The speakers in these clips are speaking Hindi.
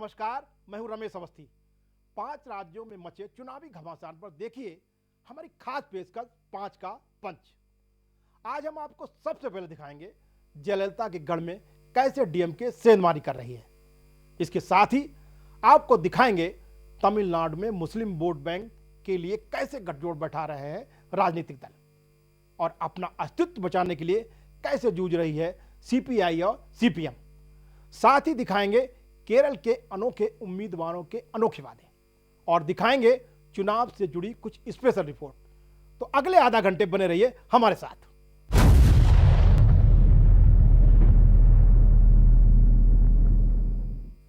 नमस्कार, मैं हूं रमेश अवस्थी। 5 राज्यों में मचे चुनावी घमासान पर देखिए हमारी खास पेशकश 5 का पंच। आज हम आपको सबसे पहले दिखाएंगे जयललिता के गढ़ में कैसे डीएमके सेंधमारी कर रही है। इसके साथ ही आपको दिखाएंगे तमिलनाडु में मुस्लिम वोट बैंक के लिए कैसे गठजोड़ बैठा रहे हैं राजनीतिक दल और अपना अस्तित्व बचाने के लिए कैसे जूझ रही है सीपीआई और सीपीएम। साथ ही दिखाएंगे केरल के अनोखे उम्मीदवारों के अनोखे वादे और दिखाएंगे चुनाव से जुड़ी कुछ स्पेशल रिपोर्ट। तो अगले आधा घंटे बने रहिए हमारे साथ।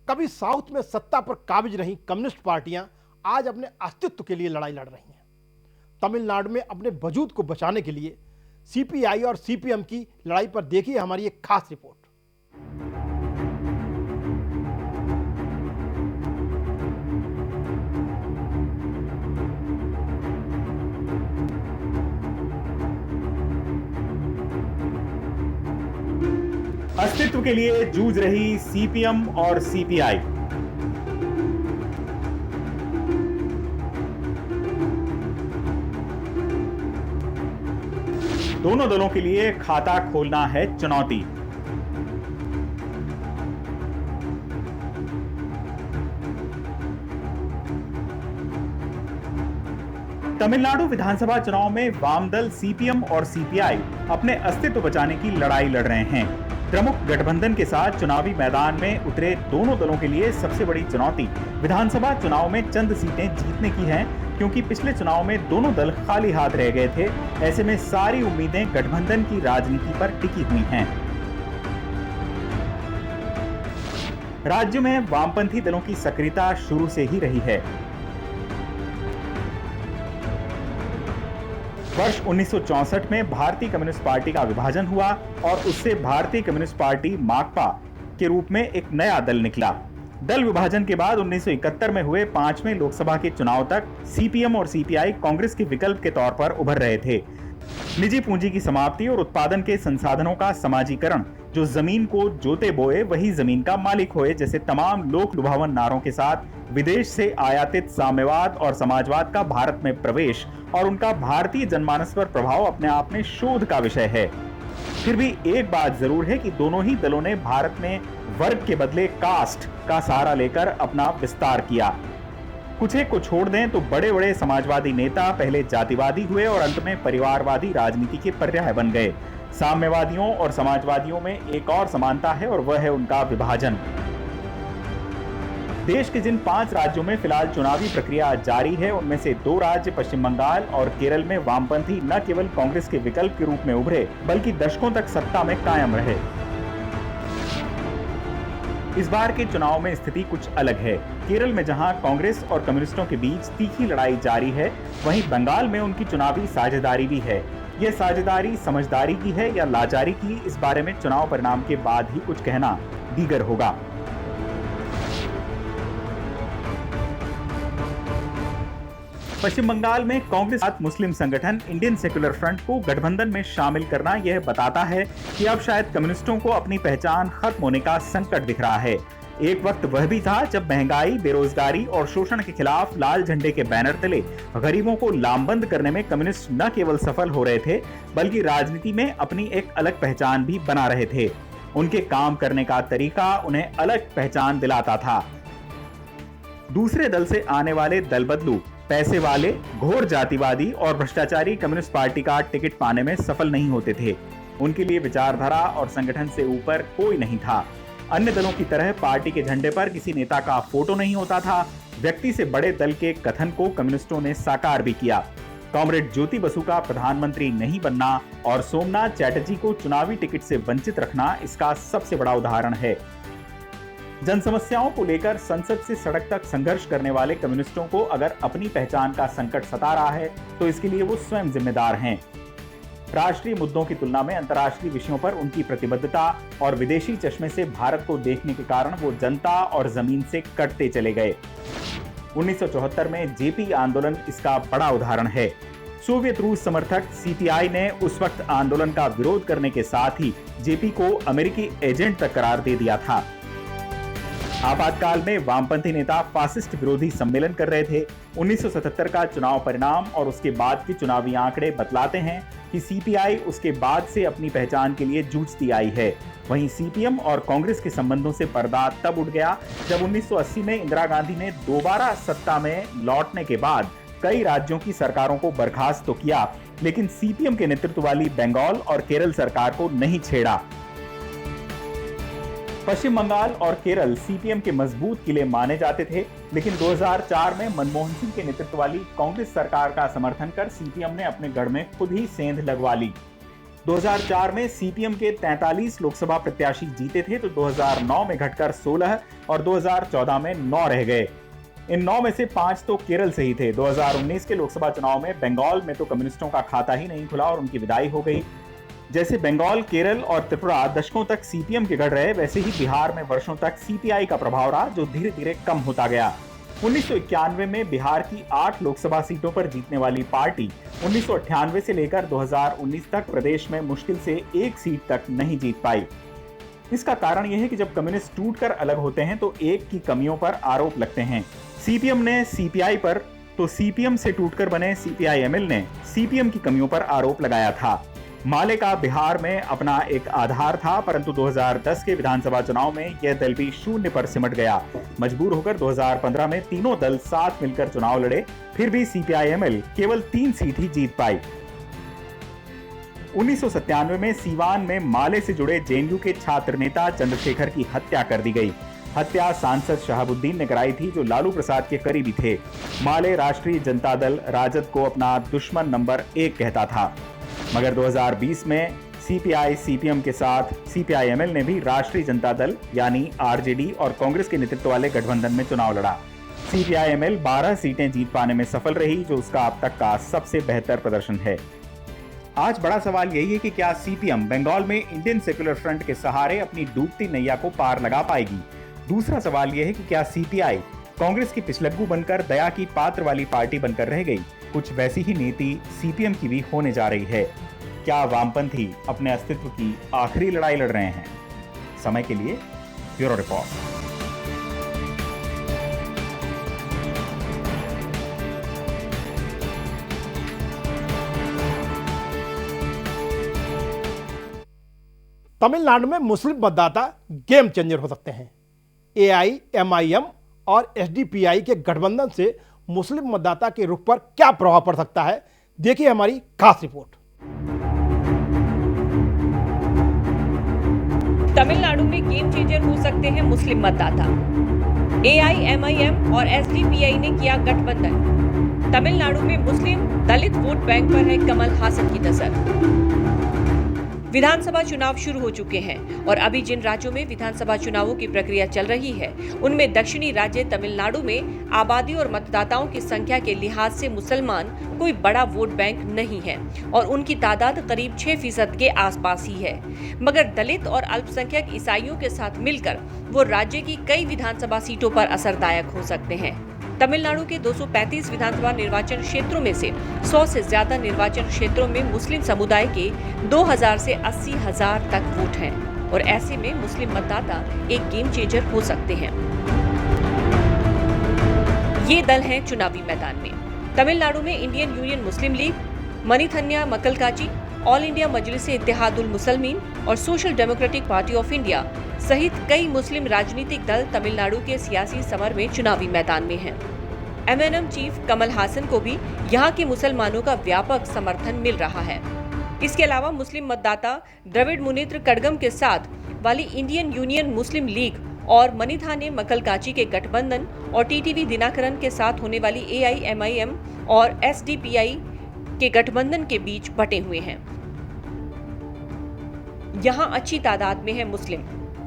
कभी साउथ में सत्ता पर काबिज रही कम्युनिस्ट पार्टियां आज अपने अस्तित्व के लिए लड़ाई लड़ रही हैं। तमिलनाडु में अपने वजूद को बचाने के लिए सीपीआई और सीपीएम की लड़ाई पर देखिए हमारी एक खास रिपोर्ट। अस्तित्व के लिए जूझ रही सीपीएम और सीपीआई। दोनों दलों के लिए खाता खोलना है चुनौती। तमिलनाडु विधानसभा चुनाव में वाम दल सीपीएम और सीपीआई अपने अस्तित्व बचाने की लड़ाई लड़ रहे हैं। प्रमुख गठबंधन के साथ चुनावी मैदान में उतरे दोनों दलों के लिए सबसे बड़ी चुनौती विधानसभा चुनाव में चंद सीटें जीतने की है, क्योंकि पिछले चुनाव में दोनों दल खाली हाथ रह गए थे। ऐसे में सारी उम्मीदें गठबंधन की राजनीति पर टिकी हुई हैं। राज्य में वामपंथी दलों की सक्रियता शुरू से ही रही है। वर्ष 1964 में भारतीय कम्युनिस्ट पार्टी का विभाजन हुआ और उससे भारतीय कम्युनिस्ट पार्टी माकपा के रूप में एक नया दल निकला। दल विभाजन के बाद 1971 में हुए 5वें लोकसभा के चुनाव तक सीपीएम और सीपीआई कांग्रेस के विकल्प के तौर पर उभर रहे थे। निजी पूंजी की समाप्ति और उत्पादन के संसाधनों का समाजीकरण, जो जमीन को जोते बोए वही जमीन का मालिक होए, जैसे तमाम लोक लुभावन नारों के साथ विदेश से आयातित साम्यवाद और समाजवाद का भारत में प्रवेश और उनका भारतीय जनमानस पर प्रभाव अपने आप में शोध का विषय है। फिर भी एक बात जरूर है कि दोनों ही दलों ने भारत में वर्ग के बदले कास्ट का सहारा लेकर अपना विस्तार किया। कुछ एक को छोड़ दें तो बड़े बड़े समाजवादी नेता पहले जातिवादी हुए और अंत में परिवारवादी राजनीति के पर्याय बन गए। साम्यवादियों और समाजवादियों में एक और समानता है और वह है उनका विभाजन। देश के जिन 5 राज्यों में फिलहाल चुनावी प्रक्रिया जारी है, उनमें से 2 राज्य पश्चिम बंगाल और केरल में वामपंथी न केवल कांग्रेस के विकल्प के रूप में उभरे, बल्कि दशकों तक सत्ता में कायम रहे। इस बार के चुनाव में स्थिति कुछ अलग है। केरल में जहां कांग्रेस और कम्युनिस्टों के बीच तीखी लड़ाई जारी है, वहीं बंगाल में उनकी चुनावी साझेदारी भी है। यह साझेदारी समझदारी की है या लाचारी की, इस बारे में चुनाव परिणाम के बाद ही कुछ कहना दीगर होगा। पश्चिम बंगाल में कांग्रेस साथ मुस्लिम संगठन इंडियन सेक्युलर फ्रंट को गठबंधन में शामिल करना यह बताता है कि अब शायद कम्युनिस्टों को अपनी पहचान खत्म होने का संकट दिख रहा है। एक वक्त वह भी था जब महंगाई, बेरोजगारी और शोषण के खिलाफ लाल झंडे के बैनर तले गरीबों को लामबंद करने में कम्युनिस्ट न केवल सफल हो रहे थे, बल्कि राजनीति में अपनी एक अलग पहचान भी बना रहे थे। उनके काम करने का तरीका उन्हें अलग पहचान दिलाता था। दूसरे दल से आने वाले दल बदलू, पैसे वाले, घोर जातिवादी और भ्रष्टाचारी कम्युनिस्ट पार्टी का टिकट पाने में सफल नहीं होते थे। उनके लिए विचारधारा और संगठन से ऊपर कोई नहीं था। अन्य दलों की तरह पार्टी के झंडे पर किसी नेता का फोटो नहीं होता था। व्यक्ति से बड़े दल के कथन को कम्युनिस्टों ने साकार भी किया। कॉमरेड ज्योति बसु का प्रधानमंत्री नहीं बनना और सोमनाथ चैटर्जी को चुनावी टिकट से वंचित रखना इसका सबसे बड़ा उदाहरण है। जन समस्याओं को लेकर संसद से सड़क तक संघर्ष करने वाले कम्युनिस्टों को अगर अपनी पहचान का संकट सता रहा है, तो इसके लिए वो स्वयं जिम्मेदार हैं। राष्ट्रीय मुद्दों की तुलना में अंतर्राष्ट्रीय विषयों पर उनकी प्रतिबद्धता और विदेशी चश्मे से भारत को देखने के कारण वो जनता और जमीन से कटते चले गए। 1974 में जेपी आंदोलन इसका बड़ा उदाहरण है। सोवियत रूस समर्थक सीपीआई ने उस वक्त आंदोलन का विरोध करने के साथ ही जेपी को अमेरिकी एजेंट तक करार दे दिया था। आपातकाल में वामपंथी नेता फासिस्ट विरोधी सम्मेलन कर रहे थे। 1977 का चुनाव परिणाम और उसके बाद के चुनावी आंकड़े बतलाते हैं कि सीपीआई उसके बाद से अपनी पहचान के लिए जूझती आई है। वहीं सीपीएम और कांग्रेस के संबंधों से पर्दा तब उठ गया जब 1980 में इंदिरा गांधी ने दोबारा सत्ता में लौटने के बाद कई राज्यों की सरकारों को बर्खास्त तो किया, लेकिन सीपीएम के नेतृत्व वाली बंगाल और केरल सरकार को नहीं छेड़ा। पश्चिम बंगाल और केरल सीपीएम के मजबूत किले माने जाते थे, लेकिन 2004 में मनमोहन सिंह के नेतृत्व वाली कांग्रेस सरकार का समर्थन कर सीपीएम ने अपने गढ़ में खुद ही सेंध लगवा ली। 2004 में सीपीएम के 43 लोकसभा प्रत्याशी जीते थे, तो 2009 में घटकर 16 और 2014 में 9 रह गए। इन 9 में से 5 तो केरल से ही थे। 2019 के लोकसभा चुनाव में बंगाल में तो कम्युनिस्टों का खाता ही नहीं खुला और उनकी विदाई हो गई। जैसे बंगाल, केरल और त्रिपुरा दशकों तक सीपीएम के गढ़ रहे, वैसे ही बिहार में वर्षों तक सीपीआई का प्रभाव रहा, जो धीरे धीरे कम होता गया। 1991 में बिहार की 8 लोकसभा सीटों पर जीतने वाली पार्टी 1998 से लेकर 2019 तक प्रदेश में मुश्किल से 1 सीट तक नहीं जीत पाई। इसका कारण यह है कि जब कम्युनिस्ट टूटकर अलग होते हैं तो एक की कमियों पर आरोप लगते हैं। सीपीएम ने सीपीआई पर, तो सीपीएम से टूटकर बने सीपीआई-एमएल ने सीपीएम की कमियों पर आरोप लगाया था। माले का बिहार में अपना एक आधार था, परंतु 2010 के विधानसभा चुनाव में यह दल भी शून्य पर सिमट गया। मजबूर होकर 2015 में तीनों दल साथ मिलकर चुनाव लड़े, फिर भी सीपीआई-एमएल केवल 3 सीट ही जीत पाई। 1997 में सीवान में माले से जुड़े जेएनयू के छात्र नेता चंद्रशेखर की हत्या कर दी गई। हत्या सांसद शहाबुद्दीन ने कराई थी, जो लालू प्रसाद के करीबी थे। माले राष्ट्रीय जनता दल राजद को अपना दुश्मन नंबर 1 कहता था, मगर 2020 में सीपीआई सीपीएम के साथ सीपीआई-एमएल ने भी राष्ट्रीय जनता दल यानी आरजेडी और कांग्रेस के नेतृत्व वाले गठबंधन में चुनाव लड़ा। सीपीआई-एमएल 12 सीटें जीत पाने में सफल रही, जो उसका अब तक का सबसे बेहतर प्रदर्शन है। आज बड़ा सवाल यही है कि क्या सीपीएम बंगाल में इंडियन सेक्युलर फ्रंट के सहारे अपनी डूबती नैया को पार लगा पाएगी। दूसरा सवाल यह है कि क्या सीपीआई कांग्रेस की पिछलग्गू बनकर दया की पात्र वाली पार्टी बनकर रह गई। कुछ वैसी ही नीति सीपीएम की भी होने जा रही है। क्या वामपंथी अपने अस्तित्व की आखिरी लड़ाई लड़ रहे हैं? समय के लिए ब्यूरो रिपोर्ट। तमिलनाडु में मुस्लिम मतदाता गेम चेंजर हो सकते हैं। एआईएमआईएम और एसडीपीआई के गठबंधन से मुस्लिम मतदाता के रुख पर क्या प्रभाव पड़ सकता है, देखिए हमारी खास रिपोर्ट। तमिलनाडु में गेम चेंजर हो सकते हैं मुस्लिम मतदाता। एआईएमआईएम और एसडीपीआई ने किया गठबंधन। तमिलनाडु में मुस्लिम दलित वोट बैंक पर है कमल हासन की नजर। विधानसभा चुनाव शुरू हो चुके हैं और अभी जिन राज्यों में विधानसभा चुनावों की प्रक्रिया चल रही है, उनमें दक्षिणी राज्य तमिलनाडु में आबादी और मतदाताओं की संख्या के लिहाज से मुसलमान कोई बड़ा वोट बैंक नहीं है और उनकी तादाद करीब 6% के आसपास ही है। मगर दलित और अल्पसंख्यक ईसाइयों के साथ मिलकर वो राज्य की कई विधानसभा सीटों पर असरदायक हो सकते हैं। तमिलनाडु के 235 विधानसभा निर्वाचन क्षेत्रों में से 100 से ज्यादा निर्वाचन क्षेत्रों में मुस्लिम समुदाय के 2000 से 80,000 तक वोट हैं और ऐसे में मुस्लिम मतदाता एक गेम चेंजर हो सकते हैं। ये दल हैं चुनावी मैदान में। तमिलनाडु में Indian Union Muslim League, Manithaneya Makkal Katchi, All India Majlis-e-Ittehadul Muslimeen और Social Democratic Party of India सहित कई मुस्लिम राजनीतिक दल तमिलनाडु के सियासी समर में चुनावी मैदान में हैं। एमएनएम चीफ कमल हासन को भी यहाँ के मुसलमानों का व्यापक समर्थन मिल रहा है। इसके अलावा मुस्लिम मतदाता द्रविड़ मुनेत्र कड़गम के साथ वाली इंडियन यूनियन मुस्लिम लीग और मनीथाने मक्कलकाची के गठबंधन और टीटीवी दिनाकरन के साथ होने वाली एआईएमआईएम और एसडीपीआई के गठबंधन के बीच बटे हुए हैं। यहाँ अच्छी तादाद में है मुस्लिम।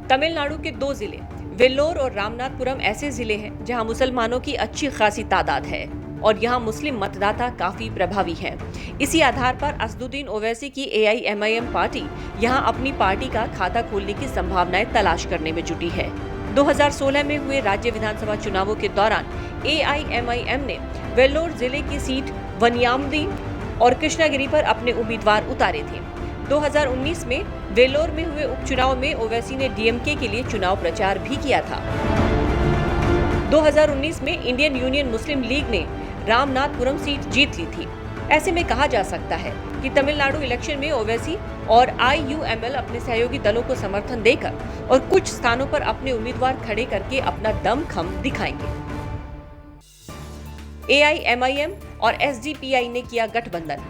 तमिलनाडु के 2 जिले वेल्लोर और रामनाथपुरम ऐसे जिले हैं जहां मुसलमानों की अच्छी खासी तादाद है और यहां मुस्लिम मतदाता काफी प्रभावी हैं। इसी आधार पर असदुद्दीन ओवैसी की एआईएमआईएम पार्टी यहां अपनी पार्टी का खाता खोलने की संभावनाएं तलाश करने में जुटी है। 2016 में हुए राज्य विधानसभा चुनावों के दौरान एआईएमआईएम ने वेल्लोर जिले की सीट वनियामदी और कृष्णागिरी पर अपने उम्मीदवार उतारे थे। 2019 में वेल्लोर में हुए उपचुनाव में ओवैसी ने डीएमके के लिए चुनाव प्रचार भी किया था। 2019 में इंडियन यूनियन मुस्लिम लीग ने रामनाथपुरम सीट जीत ली थी। ऐसे में कहा जा सकता है कि तमिलनाडु इलेक्शन में ओवैसी और IUML अपने सहयोगी दलों को समर्थन देकर और कुछ स्थानों पर अपने उम्मीदवार खड़े करके अपना दमखम दिखाएंगे। AIMIM और SDPI ने किया गठबंधन।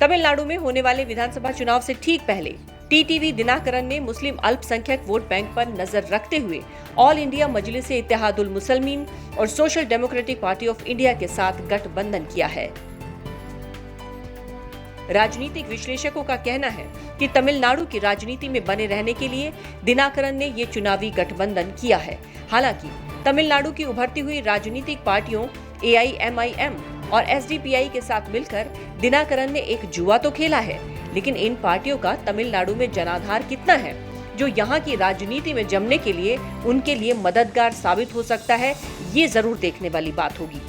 तमिलनाडु में होने वाले विधानसभा चुनाव से ठीक पहले TTV दिनाकरन ने मुस्लिम अल्पसंख्यक वोट बैंक पर नजर रखते हुए ऑल इंडिया मजलिस इत्तेहादुल मुसलमीन और Social Democratic Party of India के साथ गठबंधन किया है। राजनीतिक विश्लेषकों का कहना है कि तमिलनाडु की राजनीति में बने रहने के लिए दिनाकरन ने ये चुनावी गठबंधन किया है। हालांकि तमिलनाडु की उभरती हुई राजनीतिक पार्टियों AIMIM और SDPI के साथ मिलकर दिनाकरन ने एक जुआ तो खेला है, लेकिन इन पार्टियों का तमिलनाडु में जनाधार कितना है जो यहाँ की राजनीति में जमने के लिए उनके लिए मददगार साबित हो सकता है, ये जरूर देखने वाली बात होगी।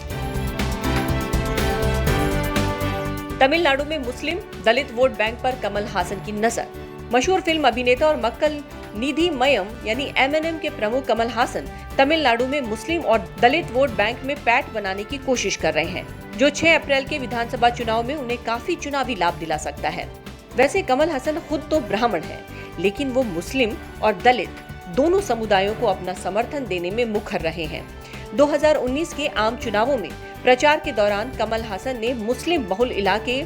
तमिलनाडु में मुस्लिम दलित वोट बैंक पर कमल हासन की नजर। मशहूर फिल्म अभिनेता और मक्कल निधि मयम यानी MNM के प्रमुख कमल हासन तमिलनाडु में मुस्लिम और दलित वोट बैंक में पैठ बनाने की कोशिश कर रहे हैं, जो 6 अप्रैल के विधानसभा चुनाव में उन्हें काफी चुनावी लाभ दिला सकता है। वैसे कमल हासन खुद तो ब्राह्मण है, लेकिन वो मुस्लिम और दलित दोनों समुदायों को अपना समर्थन देने में मुखर रहे हैं। 2019 के आम चुनावों में प्रचार के दौरान कमल हासन ने मुस्लिम बहुल इलाके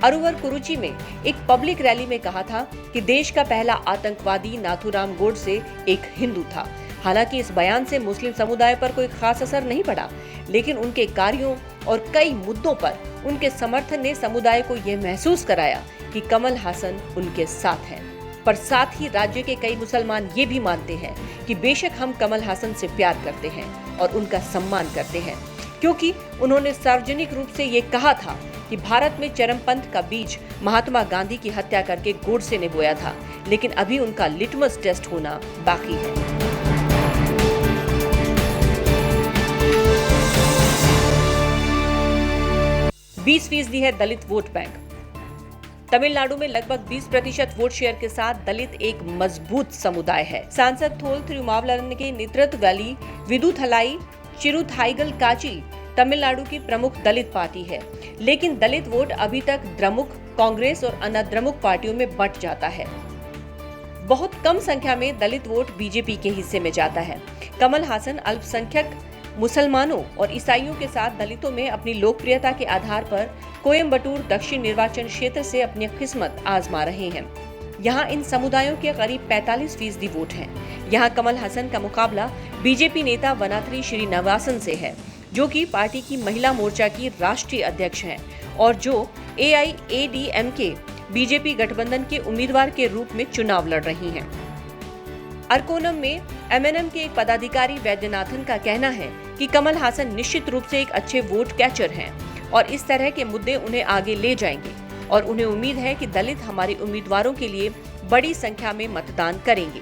अरुवर कुरुची में एक पब्लिक रैली में कहा था कि देश का पहला आतंकवादी नाथूराम गोडसे एक हिंदू था। हालांकि इस बयान से मुस्लिम समुदाय पर कोई खास असर नहीं पड़ा, लेकिन उनके कार्यों और कई मुद्दों पर उनके समर्थन ने समुदाय को यह महसूस कराया कि कमल हासन उनके साथ हैं। पर साथ ही राज्य के कई मुसलमान ये भी मानते हैं कि बेशक हम कमल हासन से प्यार करते हैं और उनका सम्मान करते हैं, क्योंकि उन्होंने सार्वजनिक रूप से ये कहा था कि भारत में चरमपंथ का बीज महात्मा गांधी की हत्या करके गोडसे ने बोया था, लेकिन अभी उनका लिटमस टेस्ट होना बाकी है। %20 है दलित वोट बैंक। तमिलनाडु में लगभग 20% वोट शेयर के साथ दलित एक मजबूत समुदाय है। सांसद थोल तिरुमावलवन के नेतृत्व वाली विदुथलाई चिरुथाइगल काची तमिलनाडु की प्रमुख दलित पार्टी है, लेकिन दलित वोट अभी तक द्रमुक, कांग्रेस और अनाद्रमुक पार्टियों में बंट जाता है। बहुत कम संख्या में दलित वोट बीजेपी के हिस्से में जाता है। कमल हासन अल्पसंख्यक मुसलमानों और ईसाइयों के साथ दलितों में अपनी लोकप्रियता के आधार पर कोयम्बटूर दक्षिण निर्वाचन क्षेत्र से अपनी किस्मत आजमा रहे हैं। यहाँ इन समुदायों के करीब 45% वोट हैं। यहाँ कमल हासन का मुकाबला बीजेपी नेता वनाथरी श्रीनिवासन से है, जो कि पार्टी की महिला मोर्चा की राष्ट्रीय अध्यक्ष हैं और जो AIADMK बीजेपी गठबंधन के उम्मीदवार के रूप में चुनाव लड़ रही हैं। अरकोनम में MNM के एक पदाधिकारी वैद्यनाथन का कहना है कि कमल हासन निश्चित रूप से एक अच्छे वोट कैचर हैं और इस तरह के मुद्दे उन्हें आगे ले जाएंगे और उन्हें उम्मीद है कि दलित हमारे उम्मीदवारों के लिए बड़ी संख्या में मतदान करेंगे।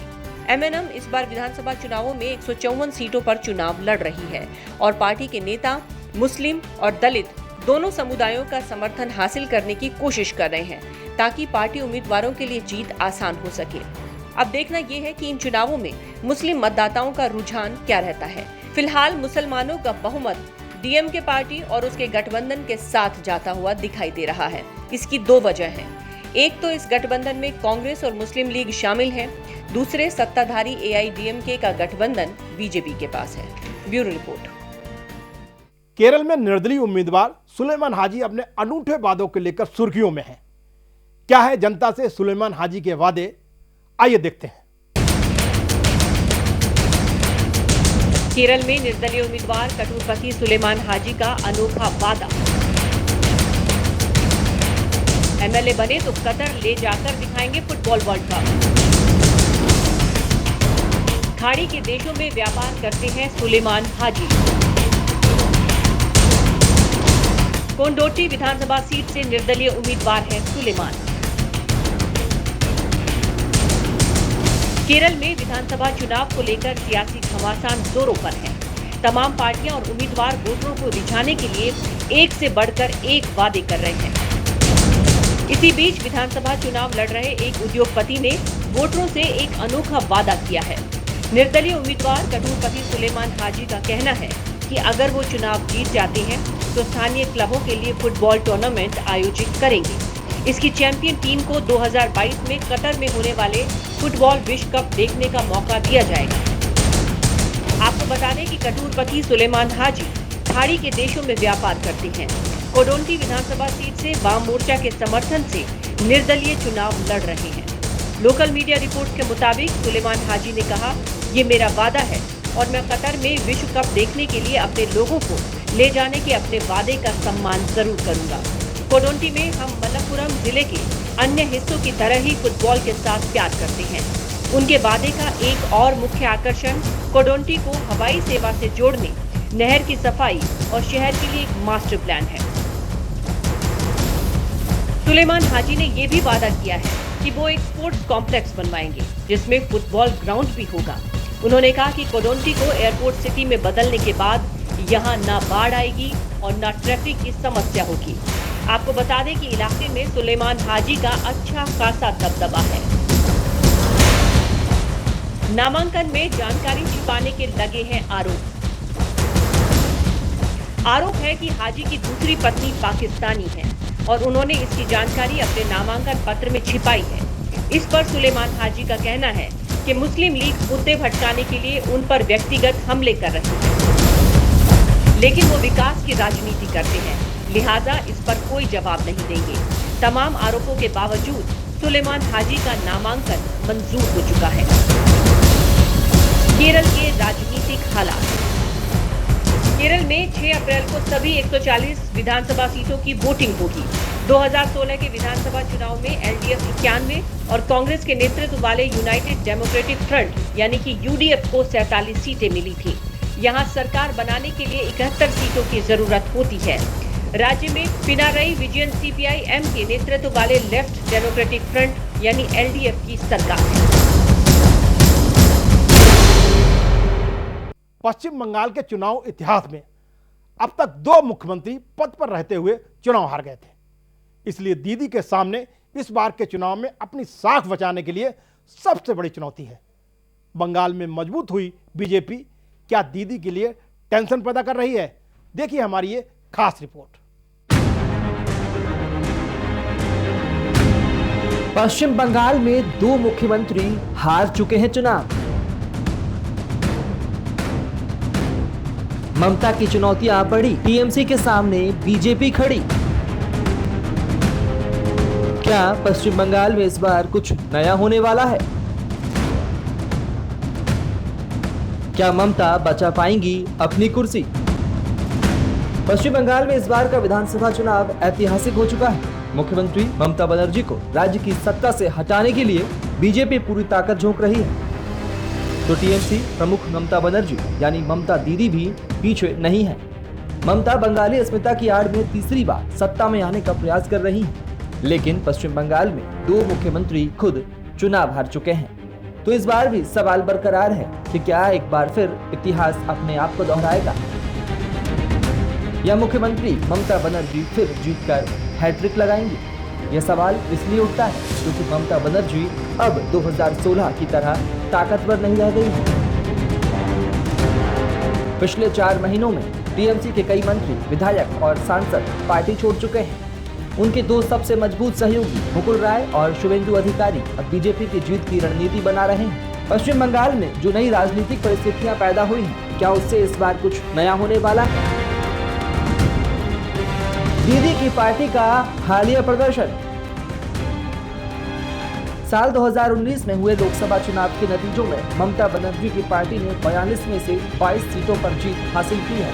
MNM इस बार विधानसभा चुनावों में 154 सीटों पर चुनाव लड़ रही है और पार्टी के नेता मुस्लिम और दलित दोनों समुदायों का समर्थन हासिल करने की कोशिश कर रहे हैं, ताकि पार्टी उम्मीदवारों के लिए जीत आसान हो सके। अब देखना यह है कि इन चुनावों में मुस्लिम मतदाताओं का रुझान क्या रहता है। फिलहाल मुसलमानों का बहुमत DMK पार्टी और उसके गठबंधन के साथ जाता हुआ दिखाई दे रहा है। इसकी 2 वजह हैं। एक तो इस गठबंधन में कांग्रेस और मुस्लिम लीग शामिल है, दूसरे सत्ताधारी AIADMK का गठबंधन बीजेपी के पास है। Bureau report. केरल में निर्दलीय उम्मीदवार सुलेमान हाजी अपने अनूठे वादों को लेकर सुर्खियों में हैं। क्या है जनता से सुलेमान हाजी के वादे, आइए देखते हैं। केरल में निर्दलीय उम्मीदवार कटूरपति सुलेमान हाजी का अनोखा वादा। MLA बने तो कतर ले जाकर दिखाएंगे फुटबॉल वर्ल्ड कप। खाड़ी के देशों में व्यापार करते हैं सुलेमान हाजी। कोंडोटी विधानसभा सीट से निर्दलीय उम्मीदवार है सुलेमान। केरल में विधानसभा चुनाव को लेकर सियासी घमासान जोरों पर है। तमाम पार्टियां और उम्मीदवार वोटरों को रिझाने के लिए एक से बढ़कर एक वादे कर रहे हैं। इसी बीच विधानसभा चुनाव लड़ रहे एक उद्योगपति ने वोटरों से एक अनोखा वादा किया है। निर्दलीय उम्मीदवार कटूरपति सुलेमान हाजी का कहना है कि अगर वो चुनाव जीत जाते हैं तो स्थानीय क्लबों के लिए फुटबॉल टूर्नामेंट आयोजित करेंगे। इसकी चैंपियन टीम को 2022 में कतर में होने वाले फुटबॉल विश्व कप देखने का मौका दिया जाएगा। आपको बता दें कि कटूरपति सुलेमान हाजी खाड़ी के देशों में व्यापार करते हैं। कोडोंटी विधानसभा सीट से वाम मोर्चा के समर्थन से निर्दलीय चुनाव लड़ रहे हैं। लोकल मीडिया रिपोर्ट के मुताबिक सुलेमान हाजी ने कहा, ये मेरा वादा है और मैं कतर में विश्व कप देखने के लिए अपने लोगों को ले जाने के अपने वादे का सम्मान जरूर करूंगा। कोडोंटी में हम मलप्पुरम जिले के अन्य हिस्सों की तरह ही फुटबॉल के साथ प्यार करते हैं। उनके वादे का एक और मुख्य आकर्षण कोडोंटी को हवाई सेवा से जोड़ने, नहर की सफाई और शहर के लिए एक मास्टर प्लान है। सुलेमान हाजी ने ये भी वादा किया है कि वो एक स्पोर्ट्स कॉम्प्लेक्स बनवाएंगे जिसमें फुटबॉल ग्राउंड भी होगा। उन्होंने कहा कि कोडोंटी को एयरपोर्ट सिटी में बदलने के बाद यहाँ न बाढ़ आएगी और न ट्रैफिक की समस्या होगी। आपको बता दें कि इलाके में सुलेमान हाजी का अच्छा खासा दबदबा है। नामांकन में जानकारी छिपाने के लगे हैं आरोप। आरोप है कि हाजी की दूसरी पत्नी पाकिस्तानी है और उन्होंने इसकी जानकारी अपने नामांकन पत्र में छिपाई है। इस पर सुलेमान हाजी का कहना है कि मुस्लिम लीग मुद्दे भटकाने के लिए उन पर व्यक्तिगत हमले कर रही है, लेकिन वो विकास की राजनीति करते हैं, लिहाजा इस पर कोई जवाब नहीं देंगे। तमाम आरोपों के बावजूद सुलेमान हाजी का नामांकन मंजूर हो चुका है। केरल के राजनीतिक हालात। केरल में 6 अप्रैल को सभी 140 विधानसभा सीटों की वोटिंग होगी। 2016 के विधानसभा चुनाव में एलडीएफ 91 और कांग्रेस के नेतृत्व वाले यूनाइटेड डेमोक्रेटिक फ्रंट यानी कि यूडीएफ को 47 सीटें मिली थी। यहाँ सरकार बनाने के लिए 71 सीटों की जरूरत होती है। राज्य में पिनाराई विजयन सीपीआई-एम के नेतृत्व वाले लेफ्ट डेमोक्रेटिक फ्रंट यानी एलडीएफ की सरकार है। पश्चिम बंगाल के चुनाव इतिहास में अब तक 2 मुख्यमंत्री पद पर रहते हुए चुनाव हार गए थे। इसलिए दीदी के सामने इस बार के चुनाव में अपनी साख बचाने के लिए सबसे बड़ी चुनौती है। बंगाल में मजबूत हुई बीजेपी क्या दीदी के लिए टेंशन पैदा कर रही है? देखिए हमारी ये खास रिपोर्ट। पश्चिम बंगाल में 2 मुख्यमंत्री हार चुके हैं चुनाव। ममता की चुनौतियां बढ़ी, टीएमसी के सामने बीजेपी खड़ी। क्या पश्चिम बंगाल में इस बार कुछ नया होने वाला है? क्या ममता बचा पाएंगी अपनी कुर्सी? पश्चिम बंगाल में इस बार का विधानसभा चुनाव ऐतिहासिक हो चुका है। मुख्यमंत्री ममता बनर्जी को राज्य की सत्ता से हटाने के लिए बीजेपी पूरी ताकत झोंक रही है, तो टीएमसी प्रमुख ममता बनर्जी यानी ममता दीदी भी पीछे नहीं है। ममता बंगाली अस्मिता की आड़ में तीसरी बार सत्ता में आने का प्रयास कर रही हैं, लेकिन पश्चिम बंगाल में 2 मुख्यमंत्री खुद चुनाव हार चुके हैं। तो इस बार भी सवाल बरकरार है कि क्या एक बार फिर इतिहास अपने आप को दोहराएगा या मुख्यमंत्री ममता बनर्जी फिर जीतकर हैट्रिक लगाएंगी? यह सवाल इसलिए उठता है क्योंकि ममता बनर्जी अब 2016 की तरह ताकतवर नहीं रह गई है। पिछले 4 महीनों में टीएमसी के कई मंत्री, विधायक और सांसद पार्टी छोड़ चुके हैं। उनके 2 सबसे मजबूत सहयोगी मुकुल राय और शुभेंदु अधिकारी अब बीजेपी की जीत की रणनीति बना रहे हैं। पश्चिम बंगाल में जो नई राजनीतिक परिस्थितियां पैदा हुई हैं, क्या उससे इस बार कुछ नया होने वाला है? दीदी की पार्टी का हालिया प्रदर्शन। साल 2019 में हुए लोकसभा चुनाव के नतीजों में ममता बनर्जी की पार्टी ने 42 में से 22 सीटों पर जीत हासिल की है,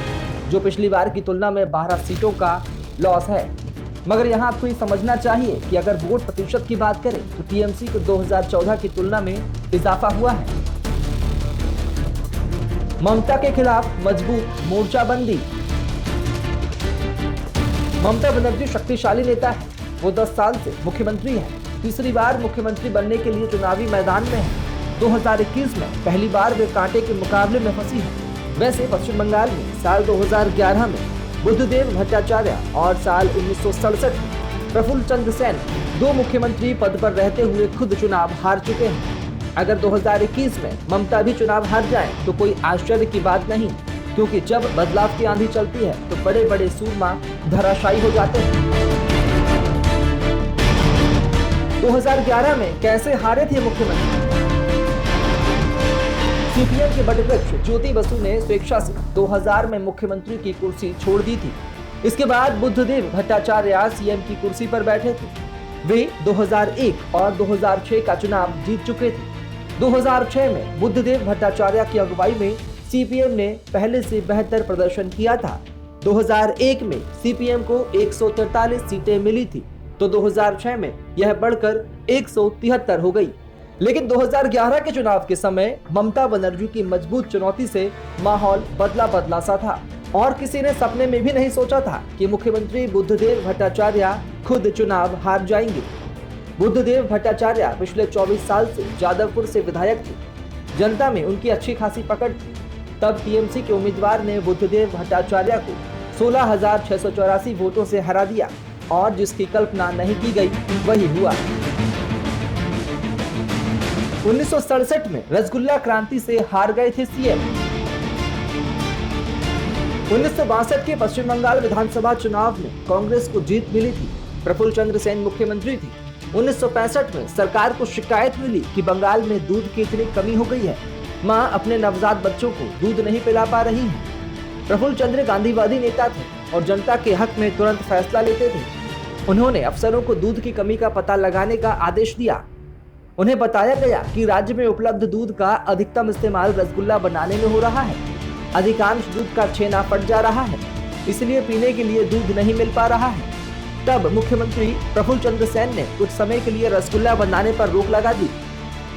जो पिछली बार की तुलना में 12 सीटों का लॉस है। मगर यहाँ आपको ये समझना चाहिए कि अगर वोट प्रतिशत की बात करें तो टीएमसी को 2014 की तुलना में इजाफा हुआ है। ममता के खिलाफ मजबूत मोर्चाबंदी। ममता बनर्जी शक्तिशाली नेता है। वो 10 साल से मुख्यमंत्री है, तीसरी बार मुख्यमंत्री बनने के लिए चुनावी मैदान में है। 2021 में पहली बार वे कांटे के मुकाबले में फंसी है। वैसे पश्चिम बंगाल में साल 2011 में बुद्धदेव भट्टाचार्य और साल 1967 में प्रफुल्ल चंद्र सेन 2 मुख्यमंत्री पद पर रहते हुए खुद चुनाव हार चुके हैं। अगर 2021 में ममता भी चुनाव हार जाए तो कोई आश्चर्य की बात नहीं, क्योंकि जब बदलाव की आंधी चलती है तो बड़े बड़े सूरमा धराशायी हो जाते हैं। 2011 में कैसे हारे थे मुख्यमंत्री? सीपीएम के बटवृक्ष ज्योति बसु ने स्वेच्छा से 2000 में मुख्यमंत्री की कुर्सी छोड़ दी थी। इसके बाद बुद्धदेव भट्टाचार्य सीएम की कुर्सी पर बैठे थे। वे 2001 और 2006 का चुनाव जीत चुके थे। 2006 में बुद्धदेव भट्टाचार्य की अगुवाई में सीपीएम ने पहले से बेहतर प्रदर्शन किया था। 2001 में सीपीएम को 143 सीटें मिली थी, तो 2006 में यह बढ़कर 173 हो गई। लेकिन 2011 के चुनाव के समय ममता बनर्जी की मजबूत चुनौती से माहौल बदला बदला सा था और किसी ने सपने में भी नहीं सोचा था कि मुख्यमंत्री बुद्धदेव भट्टाचार्य खुद चुनाव हार जाएंगे। बुद्धदेव भट्टाचार्य पिछले 24 साल से जादवपुर से विधायक थे। जनता में उनकी अच्छी खासी पकड़ थी। तब टीएमसी के उम्मीदवार ने बुद्धदेव भट्टाचार्य को 16,684 वोटों से हरा दिया और जिसकी कल्पना नहीं की गई वही हुआ। 1967 में रसगुल्ला क्रांति से हार गए थे सीएम। 1962 के पश्चिम बंगाल विधानसभा चुनाव में कांग्रेस को जीत मिली थी। प्रफुल्ल चंद्र सेन मुख्यमंत्री थे। 1965 में सरकार को शिकायत मिली कि बंगाल में दूध की इतनी कमी हो गई है, मां अपने नवजात बच्चों को दूध नहीं पिला पा रही है। प्रफुल्ल चंद्र गांधीवादी नेता थे और जनता के हक में तुरंत फैसला लेते थे। उन्होंने अफसरों को दूध की कमी का पता लगाने का आदेश दिया। उन्हें बताया गया कि राज्य में उपलब्ध दूध का अधिकतम इस्तेमाल रसगुल्ला बनाने में हो रहा है। अधिकांश दूध का छेना फट जा रहा है, इसलिए पीने के लिए दूध नहीं मिल पा रहा है। तब मुख्यमंत्री प्रफुल्ल चंद्र सेन ने कुछ समय के लिए रसगुल्ला बनाने पर रोक लगा दी।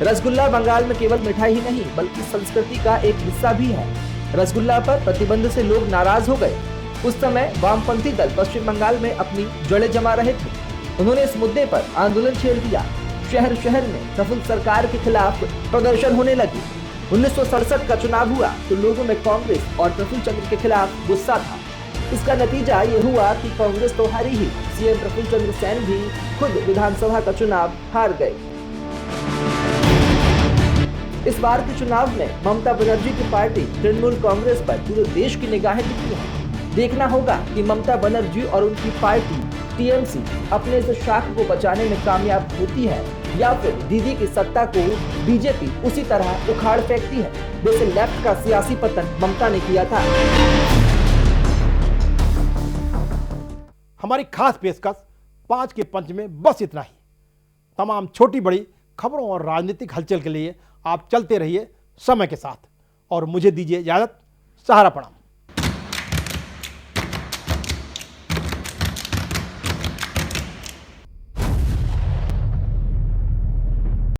रसगुल्ला बंगाल में केवल मिठाई ही नहीं बल्कि संस्कृति का एक हिस्सा भी है। रसगुल्ला पर प्रतिबंध से लोग नाराज हो गए। उस समय वामपंथी दल पश्चिम बंगाल में अपनी जड़ें जमा रहे थे। उन्होंने इस मुद्दे पर आंदोलन छेड़ दिया। शहर शहर में प्रफुल्ल सरकार के खिलाफ प्रदर्शन होने लगे। 1967 का चुनाव हुआ तो लोगों में कांग्रेस और प्रफुल्ल चंद्र के खिलाफ गुस्सा था। इसका नतीजा ये हुआ कि कांग्रेस तो हारी ही, सीएम प्रफुल्ल चंद्र सेन भी खुद विधानसभा का चुनाव हार गए। इस बार के चुनाव में ममता बनर्जी की पार्टी तृणमूल कांग्रेस पर पूरे देश की निगाहें टिकी हैं। देखना होगा कि ममता बनर्जी और उनकी पार्टी टीएमसी अपने इस शाख को बचाने में कामयाब होती है या फिर दीदी की सत्ता को बीजेपी उसी तरह उखाड़ फेंकती है जैसे लेफ्ट का सियासी पतन ममता ने किया था। हमारी खास पेशकश 5 के पंच में बस इतना ही। तमाम छोटी बड़ी खबरों और राजनीतिक हलचल के लिए आप चलते रहिए समय के साथ और मुझे दीजिए इजाजत। सहारा प्रणाम।